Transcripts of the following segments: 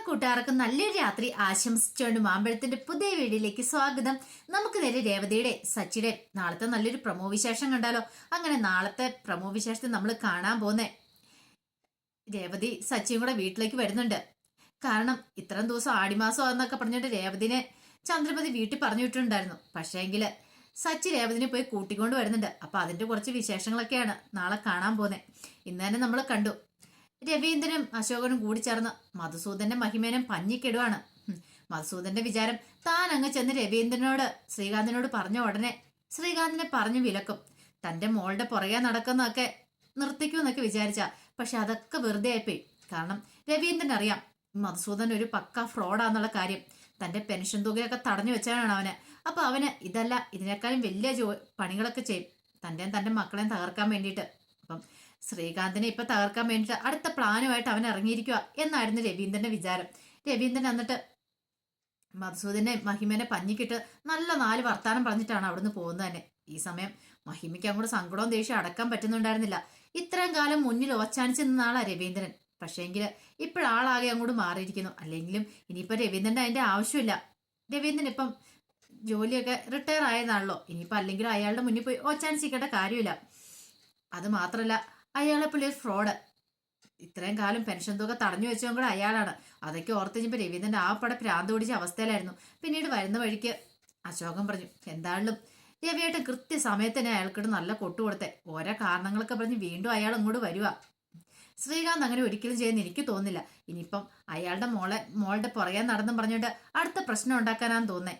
കൂട്ടുകാർക്ക് നല്ലൊരു രാത്രി ആശംസിച്ചുകൊണ്ട് മാമ്പഴത്തിന്റെ പുതിയ വീഡിയോയിലേക്ക് സ്വാഗതം. നമുക്ക് നേരെ രേവതിയുടെ സച്ചിയുടെ നാളത്തെ നല്ലൊരു പ്രമോ വിശേഷം കണ്ടാലോ? അങ്ങനെ നാളത്തെ പ്രമോ വിശേഷത്തിൽ നമ്മൾ കാണാൻ പോന്നെ രേവതി സച്ചിയും കൂടെ വീട്ടിലേക്ക് വരുന്നുണ്ട്. കാരണം ഇത്രയും ദിവസം ആടിമാസം എന്നൊക്കെ പറഞ്ഞിട്ട് രേവതിനെ ചന്ദ്രമതി വീട്ടിൽ പറഞ്ഞു വിട്ടിട്ടുണ്ടായിരുന്നു. പക്ഷേങ്കില് സച്ചി രേവതിനെ പോയി കൂട്ടിക്കൊണ്ട് വരുന്നുണ്ട്. അപ്പൊ അതിന്റെ കുറച്ച് വിശേഷങ്ങളൊക്കെയാണ് നാളെ കാണാൻ പോന്നെ. ഇന്ന് തന്നെ നമ്മൾ കണ്ടു, രവീന്ദ്രനും അശോകനും കൂടി ചേർന്ന് മധുസൂദന്റെ മഹിമേനം പഞ്ഞിക്കിടുവാണ്. മധുസൂദന്റെ വിചാരം താൻ അങ്ങ് ചെന്ന് രവീന്ദ്രനോട് ശ്രീകാന്തിനോട് പറഞ്ഞ ഉടനെ ശ്രീകാന്തിനെ പറഞ്ഞു വിലക്കും, തന്റെ മോളുടെ പുറകെ നടക്കുന്നതൊക്കെ നിർത്തിക്കുമെന്നൊക്കെ വിചാരിച്ച. പക്ഷെ അതൊക്കെ വെറുതെ ആയിപ്പോയി. കാരണം രവീന്ദ്രൻ അറിയാം മധുസൂദൻ ഒരു പക്ക ഫ്രോഡാന്നുള്ള കാര്യം. തന്റെ പെൻഷൻ തുകയൊക്കെ തടഞ്ഞു വെച്ചാണ് അവന്. അപ്പൊ അവന് ഇതല്ല ഇതിനേക്കാളും വലിയ പണികളൊക്കെ ചെയ്യും തന്റെ മക്കളെയും തകർക്കാൻ വേണ്ടിയിട്ട്. അപ്പം ശ്രീകാന്തിനെ ഇപ്പൊ തകർക്കാൻ വേണ്ടിയിട്ട് അടുത്ത പ്ലാനുമായിട്ട് അവൻ ഇറങ്ങിയിരിക്കുക എന്നായിരുന്നു രവീന്ദ്രന്റെ വിചാരം. രവീന്ദ്രൻ എന്നിട്ട് മധുസൂദനെ മഹിമനെ പഞ്ഞിക്കിട്ട് നല്ല 4 വർത്താനം പറഞ്ഞിട്ടാണ് അവിടുന്ന് പോകുന്നത് തന്നെ. ഈ സമയം മഹിമയ്ക്ക് അങ്ങോട്ട് സങ്കടവും ദേഷ്യം അടക്കാൻ പറ്റുന്നുണ്ടായിരുന്നില്ല. ഇത്രയും കാലം മുന്നിൽ ഓച്ചാനിച്ച് നിന്ന ആളാ രവീന്ദ്രൻ. പക്ഷേങ്കില് ഇപ്പോഴാളാകെ അങ്ങോട്ട് മാറിയിരിക്കുന്നു. അല്ലെങ്കിലും ഇനിയിപ്പോ രവീന്ദ്രന്റെ അതിന്റെ ആവശ്യമില്ല. രവീന്ദ്രൻ ഇപ്പം ജോലിയൊക്കെ റിട്ടയർ ആയതാണല്ലോ. ഇനിയിപ്പോ അല്ലെങ്കിലും അയാളുടെ മുന്നിൽ പോയി ഓച്ചാനിച്ചിക്കേണ്ട കാര്യമില്ല. അത് മാത്രല്ല അയാളെ പുള്ളി ഫ്രോഡ്. ഇത്രയും കാലം പെൻഷൻ തുക തടഞ്ഞു വെച്ചതും കൂടെ അയാളാണ്. അതൊക്കെ ഓർത്ത് കഴിഞ്ഞപ്പോൾ രവീന്ദ്രന്റെ ആപ്പടെ ഭ്രാന്ത് പിടിച്ച അവസ്ഥയിലായിരുന്നു. പിന്നീട് വരുന്ന വഴിക്ക് അശോകൻ പറഞ്ഞു, എന്തായാലും രവിയായിട്ട് കൃത്യസമയത്ത് തന്നെ അയാൾക്കിട്ട് നല്ല കൊട്ടു കൊടുത്തെ. ഓരോ കാരണങ്ങളൊക്കെ പറഞ്ഞ് വീണ്ടും അയാൾ ഇങ്ങോട്ട് വരുക. ശ്രീകാന്ത് അങ്ങനെ ഒരിക്കലും ചെയ്യുന്ന എനിക്ക് തോന്നുന്നില്ല. ഇനിയിപ്പം അയാളുടെ മോളുടെ പുറകെ നടന്നും പറഞ്ഞുകൊണ്ട് അടുത്ത പ്രശ്നം ഉണ്ടാക്കാനാന്ന് തോന്നേ.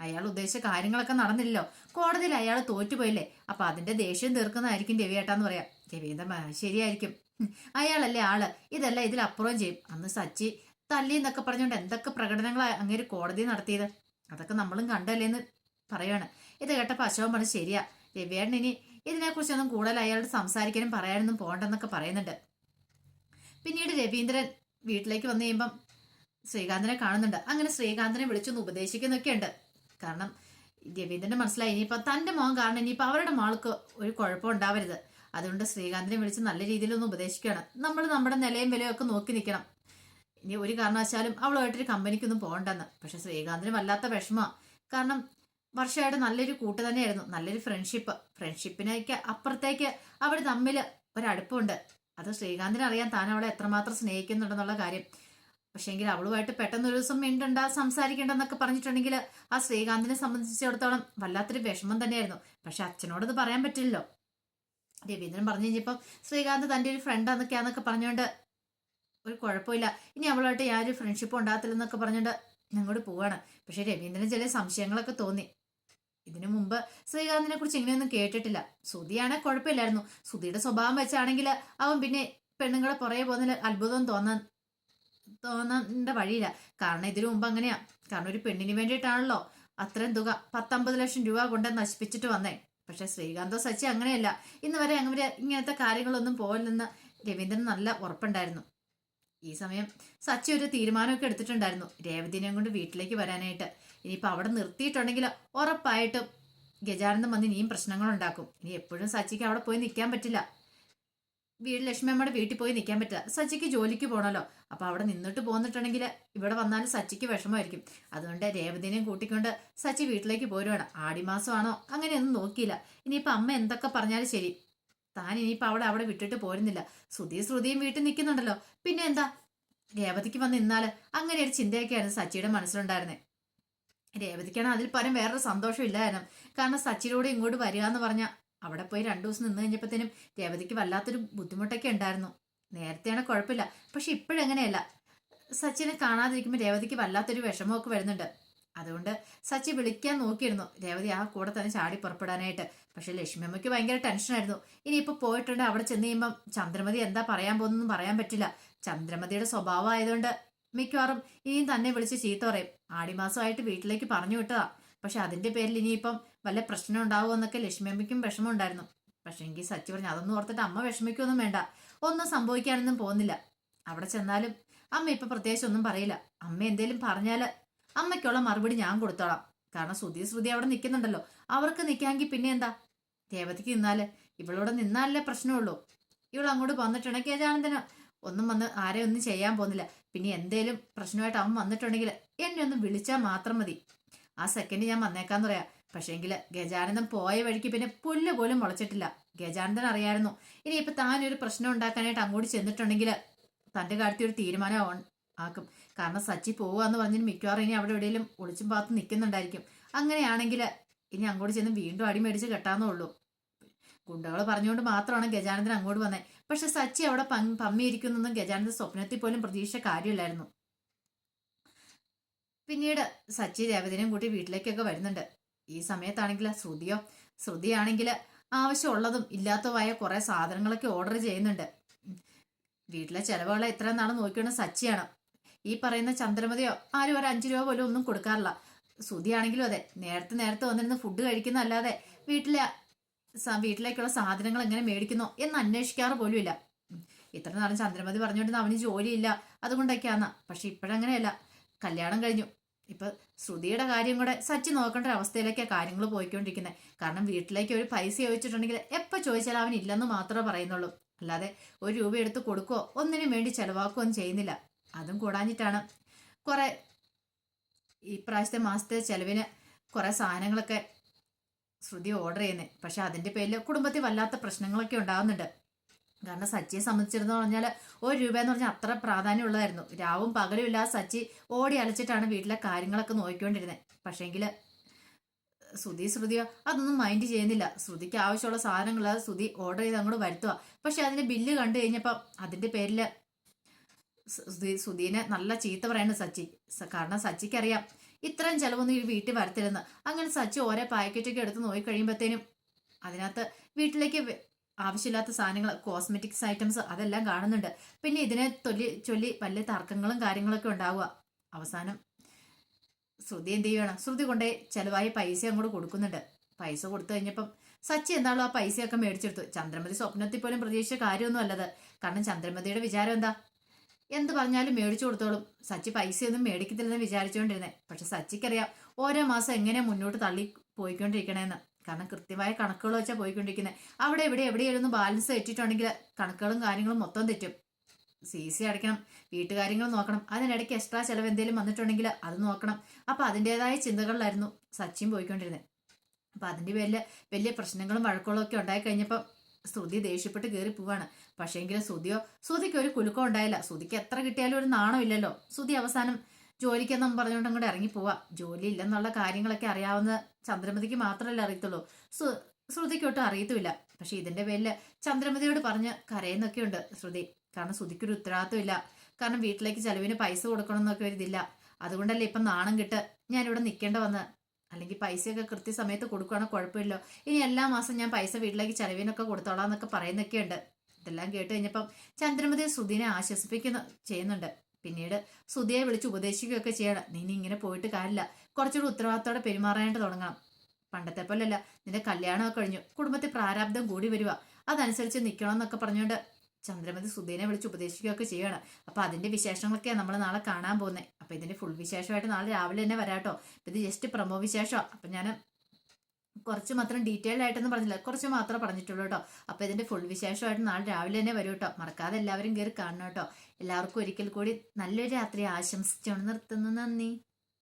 അയാൾ ഉദ്ദേശിച്ച കാര്യങ്ങളൊക്കെ നടന്നില്ലല്ലോ. കോടതിയിൽ അയാൾ തോറ്റുപോയില്ലേ. അപ്പൊ അതിന്റെ ദേഷ്യം തീർക്കുന്നതായിരിക്കും രവിയേട്ടാന്ന് പറയാം. രവീന്ദ്രൻ ശരിയായിരിക്കും, അയാളല്ലേ ആള്. ഇതല്ല ഇതിലപ്പുറം ചെയ്യും. അന്ന് സച്ചി തല്ലി എന്നൊക്കെ പറഞ്ഞുകൊണ്ട് എന്തൊക്കെ പ്രകടനങ്ങളാണ് അങ്ങേര് കോടതി നടത്തിയത്. അതൊക്കെ നമ്മളും കണ്ടല്ലേന്ന് പറയാണ്. ഇത് കേട്ടപ്പോ അശോകൻ പറഞ്ഞു, ശരിയാ രവിയേട്ടൻ ഇനി ഇതിനെക്കുറിച്ചൊന്നും കൂടുതൽ അയാളോട് സംസാരിക്കാനും പറയാനൊന്നും പോകണ്ടെന്നൊക്കെ പറയുന്നുണ്ട്. പിന്നീട് രവീന്ദ്രൻ വീട്ടിലേക്ക് വന്നു കഴിയുമ്പം ശ്രീകാന്തിനെ കാണുന്നുണ്ട്. അങ്ങനെ ശ്രീകാന്തിനെ വിളിച്ചൊന്ന് ഉപദേശിക്കുന്നൊക്കെ ഉണ്ട്. കാരണം രവീന്ദ്രന്റെ മനസ്സിലായി ഇനിയിപ്പോ തന്റെ മോൻ കാരണം ഇനിയിപ്പോ അവരുടെ മോൾക്ക് ഒരു കുഴപ്പം ഉണ്ടാവരുത്. അതുകൊണ്ട് ശ്രീകാന്തിനെ വിളിച്ച് നല്ല രീതിയിലൊന്ന് ഉപദേശിക്കുകയാണ്. നമ്മൾ നമ്മുടെ നിലയും വിലയും ഒക്കെ നോക്കി നിൽക്കണം. ഇനി ഒരു കാരണവശാലും അവളുമായിട്ടൊരു കമ്പനിക്കൊന്നും പോകണ്ടെന്ന്. പക്ഷെ ശ്രീകാന്തിന് വല്ലാത്ത വിഷമമാണ്. കാരണം വർഷമായിട്ട് നല്ലൊരു കൂട്ട് തന്നെയായിരുന്നു, നല്ലൊരു ഫ്രണ്ട്ഷിപ്പിനേക്ക് അപ്പുറത്തേക്ക് അവർ തമ്മിൽ ഒരടുപ്പമുണ്ട്. അത് ശ്രീകാന്തിന് അറിയാൻ താൻ അവളെ എത്രമാത്രം സ്നേഹിക്കുന്നുണ്ടെന്നുള്ള കാര്യം. പക്ഷേങ്കിൽ അവളുമായിട്ട് പെട്ടെന്ന് ഒരു ദിവസം മിണ്ടണ്ട സംസാരിക്കണ്ടെന്നൊക്കെ പറഞ്ഞിട്ടുണ്ടെങ്കിൽ ആ ശ്രീകാന്തിനെ സംബന്ധിച്ചിടത്തോളം വല്ലാത്തൊരു വിഷമം തന്നെയായിരുന്നു. പക്ഷെ അച്ഛനോടത് പറയാൻ പറ്റില്ലല്ലോ. രവീന്ദ്രൻ പറഞ്ഞു കഴിഞ്ഞപ്പം ശ്രീകാന്ത് തന്റെ ഒരു ഫ്രണ്ടാന്നൊക്കെയാന്നൊക്കെ പറഞ്ഞുകൊണ്ട് ഒരു കുഴപ്പമില്ല, ഇനി അവളുമായിട്ട് ഞാനൊരു ഫ്രണ്ട്ഷിപ്പ് ഉണ്ടാകത്തില്ലെന്നൊക്കെ പറഞ്ഞുകൊണ്ട് ഞങ്ങോട്ട് പോവാണ്. പക്ഷെ രവീന്ദ്രന് ചില സംശയങ്ങളൊക്കെ തോന്നി. ഇതിനു മുമ്പ് ശ്രീകാന്തിനെ കുറിച്ച് ഇങ്ങനെയൊന്നും കേട്ടിട്ടില്ല. സുധിയാണെ കുഴപ്പമില്ലായിരുന്നു. സുധിയുടെ സ്വഭാവം വെച്ചാണെങ്കിൽ അവൻ പിന്നെ പെണ്ണുങ്ങളെ പുറകെ പോകുന്നതിൽ അത്ഭുതം തോന്നേണ്ട വഴിയില്ല. കാരണം ഇതിനു മുമ്പ് അങ്ങനെയാ. കാരണം ഒരു പെണ്ണിന് വേണ്ടിയിട്ടാണല്ലോ അത്രയും തുക 19 ലക്ഷം രൂപ കൊണ്ട് നശിപ്പിച്ചിട്ട് വന്നേ. പക്ഷെ ശ്രീകാന്തോ സച്ചി അങ്ങനെയല്ല. ഇന്ന് വരെ അങ്ങനെ ഇങ്ങനത്തെ കാര്യങ്ങളൊന്നും പോകില്ലെന്ന് രവീന്ദ്രൻ നല്ല ഉറപ്പുണ്ടായിരുന്നു. ഈ സമയം സച്ചി ഒരു തീരുമാനമൊക്കെ എടുത്തിട്ടുണ്ടായിരുന്നു, രേവതിനെയും കൊണ്ട് വീട്ടിലേക്ക് വരാനായിട്ട്. ഇനിയിപ്പോൾ അവിടെ നിർത്തിയിട്ടുണ്ടെങ്കിൽ ഉറപ്പായിട്ടും ഗജാനന്ദം വന്ന് ഇനിയും പ്രശ്നങ്ങൾ ഉണ്ടാക്കും. ഇനി എപ്പോഴും സച്ചിക്ക് അവിടെ പോയി നിൽക്കാൻ പറ്റില്ല. ലക്ഷ്മിയമ്മയുടെ വീട്ടിൽ പോയി നിൽക്കാൻ പറ്റില്ല. സച്ചിക്ക് ജോലിക്ക് പോകണമല്ലോ. അപ്പൊ അവിടെ നിന്നിട്ട് പോന്നിട്ടുണ്ടെങ്കിൽ ഇവിടെ വന്നാലും സച്ചിക്ക് വിഷമമായിരിക്കും. അതുകൊണ്ട് രേവതിനെയും കൂട്ടിക്കൊണ്ട് സച്ചി വീട്ടിലേക്ക് പോരുവാണ്. ആടിമാസമാണോ അങ്ങനെയൊന്നും നോക്കിയില്ല. ഇനിയിപ്പൊ അമ്മ എന്തൊക്കെ പറഞ്ഞാലും ശരി, താൻ ഇനിയിപ്പൊ അവിടെ വിട്ടിട്ട് പോരുന്നില്ല. ശ്രുതിയും വീട്ടിൽ നിൽക്കുന്നുണ്ടല്ലോ, പിന്നെ എന്താ രേവതിക്ക് വന്ന് നിന്നാല് അങ്ങനെ ഒരു ചിന്തയൊക്കെയായിരുന്നു സച്ചിയുടെ മനസ്സിലുണ്ടായിരുന്നത്. രേവതിക്കാണ് അതിൽ പരം വേറൊരു സന്തോഷം ഇല്ലായിരുന്നു. കാരണം സച്ചിയിലൂടെ ഇങ്ങോട്ട് വരിക എന്ന് പറഞ്ഞാൽ അവിടെ പോയി 2 ദിവസം നിന്ന് കഴിഞ്ഞപ്പോഴത്തേനും രേവതിക്ക് വല്ലാത്തൊരു ബുദ്ധിമുട്ടൊക്കെ ഉണ്ടായിരുന്നു. നേരത്തെയാണ് കുഴപ്പമില്ല, പക്ഷെ ഇപ്പോഴെങ്ങനെയല്ല. സച്ചിനെ കാണാതിരിക്കുമ്പോൾ രേവതിക്ക് വല്ലാത്തൊരു വിഷമമൊക്കെ വരുന്നുണ്ട്. അതുകൊണ്ട് സച്ചി വിളിക്കാൻ നോക്കിയിരുന്നു രേവതി ആ കൂടെ തന്നെ ചാടി പുറപ്പെടാനായിട്ട്. പക്ഷെ ലക്ഷ്മിയമ്മയ്ക്ക് ഭയങ്കര ടെൻഷനായിരുന്നു. ഇനിയിപ്പോൾ പോയിട്ടുണ്ട് അവിടെ ചെന്ന് കഴിയുമ്പം ചന്ദ്രമതി എന്താ പറയാൻ പോകുന്നൊന്നും പറയാൻ പറ്റില്ല. ചന്ദ്രമതിയുടെ സ്വഭാവം ആയതുകൊണ്ട് മിക്കവാറും ഇനിയും തന്നെ വിളിച്ച് ചീത്ത പറയും. ആടിമാസമായിട്ട് വീട്ടിലേക്ക് പറഞ്ഞു വിട്ടതാ. പക്ഷെ അതിന്റെ പേരിൽ ഇനിയിപ്പം വല്ല പ്രശ്നം ഉണ്ടാവുമെന്നൊക്കെ ലക്ഷ്മിയമ്മയ്ക്കും വിഷമം ഉണ്ടായിരുന്നു. പക്ഷെ എങ്കിൽ സച്ചി പറഞ്ഞു, അതൊന്നും ഓർത്തിട്ട് അമ്മ വിഷമിക്കൊന്നും വേണ്ട, ഒന്നും സംഭവിക്കാനൊന്നും പോകുന്നില്ല. അവിടെ ചെന്നാലും അമ്മ ഇപ്പൊ പ്രത്യേകിച്ച് ഒന്നും പറയില്ല. അമ്മ എന്തേലും പറഞ്ഞാല് അമ്മയ്ക്കുള്ള മറുപടി ഞാൻ കൊടുത്തോളാം. കാരണം ശ്രുതി അവിടെ നിൽക്കുന്നുണ്ടല്ലോ. അവർക്ക് നിൽക്കാമെങ്കിൽ പിന്നെ എന്താ, രേവതിക്ക് നിന്നാല് ഇവളോട് നിന്നാലല്ലേ പ്രശ്നമുള്ളൂ. ഇവൾ അങ്ങോട്ട് വന്നിട്ടുണ്ടെങ്കിൽ ഗജാനന്ദന് ഒന്നും വന്ന് ആരെ ഒന്നും ചെയ്യാൻ പോകുന്നില്ല. പിന്നെ എന്തേലും പ്രശ്നമായിട്ട് അവൻ വന്നിട്ടുണ്ടെങ്കിൽ എന്നെ ഒന്ന് വിളിച്ചാൽ മാത്രം മതി. ആ സെക്കൻഡ് ഞാൻ വന്നേക്കാന്ന് പറയാം. പക്ഷേങ്കിൽ ഗജാനന്ദൻ പോയ വഴിക്ക് പിന്നെ പുല്ല് പോലും മുളച്ചിട്ടില്ല. ഗജാനന്ദൻ അറിയായിരുന്നു ഇനിയിപ്പോൾ താനൊരു പ്രശ്നം ഉണ്ടാക്കാനായിട്ട് അങ്ങോട്ട് ചെന്നിട്ടുണ്ടെങ്കിൽ തൻ്റെ കാര്യത്തിൽ ഒരു തീരുമാനം ആക്കും. കാരണം സച്ചി പോവാന്ന് പറഞ്ഞിട്ട് മിക്കവാറും ഇനി അവിടെ എവിടെയെങ്കിലും ഒളിച്ചും പാത്ത് നിൽക്കുന്നുണ്ടായിരിക്കും. അങ്ങനെയാണെങ്കിൽ ഇനി അങ്ങോട്ട് ചെന്ന് വീണ്ടും അടി മേടിച്ച് കെട്ടാന്നേ ഉള്ളൂ. ഗുണ്ടകൾ പറഞ്ഞുകൊണ്ട് മാത്രമാണ് ഗജാനന്ദൻ അങ്ങോട്ട് വന്നത്. പക്ഷെ സച്ചി അവിടെ പമ്മിയിരിക്കുന്നൊന്നും ഗജാനന്ദൻ സ്വപ്നത്തിൽ പോലും പ്രതീക്ഷ കാര്യമില്ലായിരുന്നു. പിന്നീട് സച്ചി രേവതിനെയും കൂട്ടി വീട്ടിലേക്കൊക്കെ വരുന്നുണ്ട്. ഈ സമയത്താണെങ്കിൽ ശ്രുതിയാണെങ്കിൽ ആവശ്യമുള്ളതും ഇല്ലാത്തതുമായ കുറെ സാധനങ്ങളൊക്കെ ഓർഡർ ചെയ്യുന്നുണ്ട്. വീട്ടിലെ ചെലവുകൾ എത്ര നാളെ നോക്കിയാണ് സച്ചിയാണ്. ഈ പറയുന്ന ചന്ദ്രമതിയോ ആരും ഒരു 5 രൂപ പോലും ഒന്നും കൊടുക്കാറില്ല. ശ്രുതിയാണെങ്കിലും അതെ, നേരത്തെ വന്നിരുന്ന് ഫുഡ് കഴിക്കുന്നതല്ലാതെ വീട്ടിലേക്കുള്ള സാധനങ്ങൾ എങ്ങനെ മേടിക്കുന്നോ എന്ന് അന്വേഷിക്കാറ് പോലും ഇല്ല. ഇത്ര നാളും ചന്ദ്രമതി പറഞ്ഞുകൊണ്ടിരുന്ന അവന് ജോലിയില്ല അതുകൊണ്ടൊക്കെയാന്ന്. പക്ഷെ ഇപ്പോഴങ്ങനെയല്ല, കല്യാണം കഴിഞ്ഞു. ഇപ്പൊ ശ്രുതിയുടെ കാര്യം കൂടെ സച്ചി നോക്കേണ്ട ഒരു അവസ്ഥയിലേക്കാണ് കാര്യങ്ങൾ പോയിക്കൊണ്ടിരിക്കുന്നത്. കാരണം വീട്ടിലേക്ക് ഒരു പൈസ ചോദിച്ചിട്ടുണ്ടെങ്കിൽ എപ്പോൾ ചോദിച്ചാലും അവൻ ഇല്ലെന്ന് മാത്രമേ പറയുന്നുള്ളൂ. അല്ലാതെ 1 രൂപ എടുത്ത് കൊടുക്കുകയോ ഒന്നിനും വേണ്ടി ചെലവാക്കുകയൊന്നും ചെയ്യുന്നില്ല. അതും കൂടാഞ്ഞിട്ടാണ് കുറെ ഇപ്രാവശ്യത്തെ മാസത്തെ ചെലവിന് കുറെ സാധനങ്ങളൊക്കെ ശ്രുതി ഓർഡർ ചെയ്യുന്നത്. പക്ഷെ അതിന്റെ പേരിൽ കുടുംബത്തിൽ വല്ലാത്ത പ്രശ്നങ്ങളൊക്കെ ഉണ്ടാകുന്നുണ്ട്. കാരണം സച്ചിയെ സംബന്ധിച്ചിടത്തോളം പറഞ്ഞാൽ 1 രൂപ എന്ന് പറഞ്ഞാൽ അത്ര പ്രാധാന്യമുള്ളതായിരുന്നു. രാവും പകലും ഇല്ലാതെ സച്ചി ഓടി അലച്ചിട്ടാണ് വീട്ടിലെ കാര്യങ്ങളൊക്കെ നോക്കിക്കൊണ്ടിരുന്നത്. പക്ഷേങ്കിൽ ശ്രുതിയോ അതൊന്നും മൈൻഡ് ചെയ്യുന്നില്ല. ശ്രുതിക്ക് ആവശ്യമുള്ള സാധനങ്ങൾ ശ്രുതി ഓർഡർ ചെയ്ത് അങ്ങോട്ട് വരുത്തുക. പക്ഷെ അതിന്റെ ബില്ല് കണ്ടു കഴിഞ്ഞപ്പോൾ അതിന്റെ പേരിൽ ശ്രുതിനെ നല്ല ചീത്ത പറയുന്നത് സച്ചി. കാരണം സച്ചിക്കറിയാം ഇത്രയും ചെലവൊന്നും ഈ വീട്ടിൽ വരത്തില്ലെന്ന്. അങ്ങനെ സച്ചി ഓരോ പാക്കറ്റൊക്കെ എടുത്ത് നോക്കി കഴിയുമ്പോഴത്തേനും അതിനകത്ത് വീട്ടിലേക്ക് ആവശ്യമില്ലാത്ത സാധനങ്ങൾ, കോസ്മെറ്റിക്സ് ഐറ്റംസ് അതെല്ലാം കാണുന്നുണ്ട്. പിന്നെ ഇതിനെ ചൊല്ലി വലിയ തർക്കങ്ങളും കാര്യങ്ങളൊക്കെ ഉണ്ടാവുക. അവസാനം ശ്രുതി എന്ത് ചെയ്യുകയാണ്, ശ്രുതി കൊണ്ടേ ചെലവായി പൈസ അങ്ങോട്ട് കൊടുക്കുന്നുണ്ട്. പൈസ കൊടുത്തു കഴിഞ്ഞപ്പം സച്ചി എന്താണോ ആ പൈസയൊക്കെ മേടിച്ചെടുത്തു. ചന്ദ്രമതി സ്വപ്നത്തിൽ പോലും പ്രതീക്ഷിച്ച കാര്യമൊന്നും അല്ലത്. കാരണം ചന്ദ്രമതിയുടെ വിചാരം എന്താ, എന്ത് പറഞ്ഞാലും മേടിച്ചു കൊടുത്തോളും, സച്ചി പൈസയൊന്നും മേടിക്കത്തില്ലെന്ന് വിചാരിച്ചുകൊണ്ടിരുന്നേ. പക്ഷെ സച്ചിക്കറിയാം ഓരോ മാസം എങ്ങനെ മുന്നോട്ട് തള്ളി പോയിക്കൊണ്ടിരിക്കണേന്ന്. കാരണം കൃത്യമായ കണക്കുകൾ വെച്ചാൽ പോയിക്കൊണ്ടിരിക്കുന്നത്. അവിടെ എവിടെയൊന്ന് ബാലൻസ് തെറ്റിട്ടുണ്ടെങ്കിൽ കണക്കുകളും കാര്യങ്ങളും മൊത്തം തെറ്റും. CC അടയ്ക്കണം, വീട്ടുകാര്യങ്ങൾ നോക്കണം, അതിനിടയ്ക്ക് എക്സ്ട്രാ ചിലവ് എന്തെങ്കിലും വന്നിട്ടുണ്ടെങ്കിൽ അത് നോക്കണം. അപ്പൊ അതിൻ്റെതായ ചിന്തകളിലായിരുന്നു സച്ചിൻ പോയിക്കൊണ്ടിരുന്നത്. അപ്പൊ അതിന്റെ പേരിൽ വലിയ പ്രശ്നങ്ങളും വഴക്കുകളും ഒക്കെ ഉണ്ടായി കഴിഞ്ഞപ്പോൾ ശ്രുതി ദേഷ്യപ്പെട്ട് കയറി പോവാണ്. പക്ഷേങ്കിൽ ശ്രുതിക്ക് ഒരു കുലുക്കം ഉണ്ടായില്ല. ശ്രുതിക്ക് എത്ര കിട്ടിയാലും ഒരു നാണമില്ലല്ലോ. ശ്രുതി അവസാനം ജോലിക്കെന്നും പറഞ്ഞുകൊണ്ട് അങ്ങോട്ട് ഇറങ്ങി പോവാ. ജോലി ഇല്ലെന്നുള്ള കാര്യങ്ങളൊക്കെ അറിയാവുന്ന ചന്ദ്രമതിക്ക് മാത്രമല്ല അറിയത്തുള്ളൂ, ശ്രുതിക്കൊട്ടും അറിയത്തുമില്ല. പക്ഷെ ഇതിന്റെ പേരിൽ ചന്ദ്രമതിയോട് പറഞ്ഞ് കരയുന്നൊക്കെ ഉണ്ട് ശ്രുതി. കാരണം ശ്രുതിക്കൊരു ഉത്തരവാദിത്വം ഇല്ല. കാരണം വീട്ടിലേക്ക് ചെലവിന് പൈസ കൊടുക്കണം എന്നൊക്കെ ഒരു ഇതില്ല. അതുകൊണ്ടല്ലേ ഇപ്പം നാണം കിട്ട് ഞാനിവിടെ നിൽക്കേണ്ട വന്ന്. അല്ലെങ്കിൽ പൈസയൊക്കെ കൃത്യസമയത്ത് കൊടുക്കുകയാണെങ്കിൽ കുഴപ്പമില്ലോ. ഇനി എല്ലാ മാസം ഞാൻ പൈസ വീട്ടിലേക്ക് ചെലവിനൊക്കെ കൊടുത്തോളാം എന്നൊക്കെ പറയുന്നൊക്കെ ഉണ്ട്. ഇതെല്ലാം കേട്ട് കഴിഞ്ഞപ്പം ചന്ദ്രമതി ശ്രുതിനെ ചെയ്യുന്നുണ്ട്. പിന്നീട് ശ്രുതിയെ വിളിച്ച് ഉപദേശിക്കുകയൊക്കെ ചെയ്യണം. നീ ഇങ്ങനെ പോയിട്ട് കാര്യമില്ല, കുറച്ചുകൂടി ഉത്തരവാദിത്തോടെ പെരുമാറാനായിട്ട് തുടങ്ങണം. പണ്ടത്തെ പോലല്ല, നിന്റെ കല്യാണമൊക്കെ കഴിഞ്ഞു, കുടുംബത്തിൽ പ്രാരാബ്ദം കൂടി വരിക, അതനുസരിച്ച് നിൽക്കണം എന്നൊക്കെ പറഞ്ഞുകൊണ്ട് ചന്ദ്രമതി ശ്രുതിനെ വിളിച്ച് ഉപദേശിക്കുകയൊക്കെ ചെയ്യണം. അപ്പൊ അതിന്റെ വിശേഷങ്ങളൊക്കെയാണ് നമ്മൾ നാളെ കാണാൻ പോകുന്നത്. അപ്പൊ ഇതിന്റെ ഫുൾ വിശേഷമായിട്ട് നാളെ രാവിലെ തന്നെ വരാട്ടോ. ഇത് ജസ്റ്റ് പ്രമോ വിശേഷമാണ്. അപ്പൊ ഞാൻ കുറച്ച് മാത്രം ഡീറ്റെയിൽഡ് ആയിട്ടൊന്നും പറഞ്ഞില്ല, കുറച്ച് മാത്രമേ പറഞ്ഞിട്ടുള്ളൂ കേട്ടോ. അപ്പൊ ഇതിന്റെ ഫുൾ വിശേഷമായിട്ട് നാളെ രാവിലെ തന്നെ വരും കേട്ടോ. മറക്കാതെ എല്ലാവരും കയറി കാണണം കേട്ടോ. എല്ലാവർക്കും ഒരിക്കൽ കൂടി നല്ലൊരു രാത്രി ആശംസിച്ചുകൊണ്ട് നിർത്തുന്നു. നന്ദി.